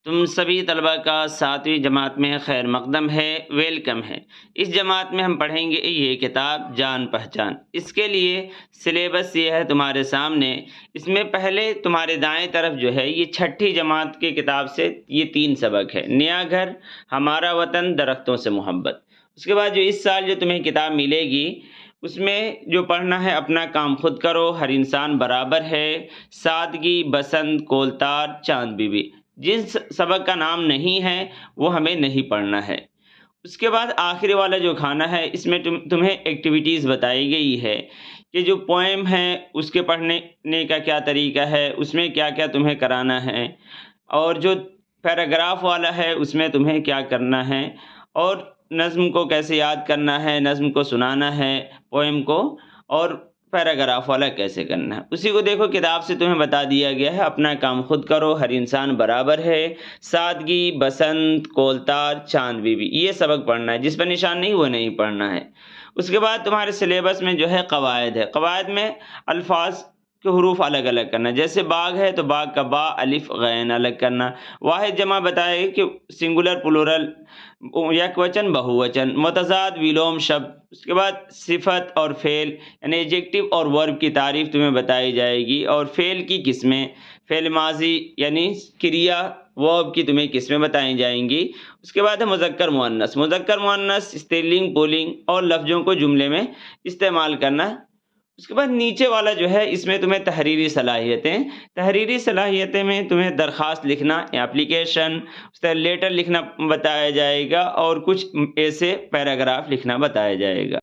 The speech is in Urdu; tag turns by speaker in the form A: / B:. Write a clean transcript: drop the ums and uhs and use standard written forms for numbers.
A: تم سبھی طلباء کا 7ویں جماعت میں خیر مقدم ہے، ویلکم ہے۔ اس جماعت میں ہم پڑھیں گے یہ کتاب جان پہچان۔ اس کے لیے سلیبس یہ ہے تمہارے سامنے۔ اس میں پہلے تمہارے دائیں طرف جو ہے یہ 6ٹھی جماعت کی کتاب سے یہ 3 سبق ہے: نیا گھر، ہمارا وطن، درختوں سے محبت۔ اس کے بعد جو اس سال جو تمہیں کتاب ملے گی اس میں جو پڑھنا ہے: اپنا کام خود کرو، ہر انسان برابر ہے، سادگی، بسنت، کولتار، چاند بی بی۔ جس سبق کا نام نہیں ہے وہ ہمیں نہیں پڑھنا ہے۔ اس کے بعد آخری والا جو کھانا ہے اس میں تمہیں ایکٹیویٹیز بتائی گئی ہے کہ جو پوئم ہے اس کے پڑھنے کا کیا طریقہ ہے، اس میں کیا کیا تمہیں کرانا ہے، اور جو پیراگراف والا ہے اس میں تمہیں کیا کرنا ہے، اور نظم کو کیسے یاد کرنا ہے، نظم کو سنانا ہے، پوئم کو، اور پیراگراف والا کیسے کرنا ہے۔ اسی کو دیکھو کتاب سے تمہیں بتا دیا گیا ہے: اپنا کام خود کرو، ہر انسان برابر ہے، سادگی، بسنت، کولتار، چاند بی بی۔ یہ سبق پڑھنا ہے، جس پر نشان نہیں وہ نہیں پڑھنا ہے۔ اس کے بعد تمہارے سلیبس میں جو ہے قواعد ہے۔ قواعد میں الفاظ کے حروف الگ الگ کرنا، جیسے باغ ہے تو باغ کا با، الف، غین الگ کرنا۔ واحد جمع بتائے کہ سنگولر، پلورل، یک وچن، بہو وچن، متضاد، ویلوم شبد۔ اس کے بعد صفت اور فعل یعنی ایجیکٹو اور ورب کی تعریف تمہیں بتائی جائے گی، اور فعل کی قسمیں، فعل ماضی یعنی کریا، ورب کی تمہیں قسمیں بتائی جائیں گی۔ اس کے بعد ہے مذکر مؤنث۔ مذکر مؤنث اسٹریلنگ، پولنگ اور لفظوں کو جملے میں استعمال کرنا۔ اس کے بعد نیچے والا جو ہے اس میں تمہیں تحریری صلاحیتیں میں تمہیں درخواست لکھنا، اپلیکیشن، اس طرح لیٹر لکھنا بتایا جائے گا، اور کچھ ایسے پیراگراف لکھنا بتایا جائے گا۔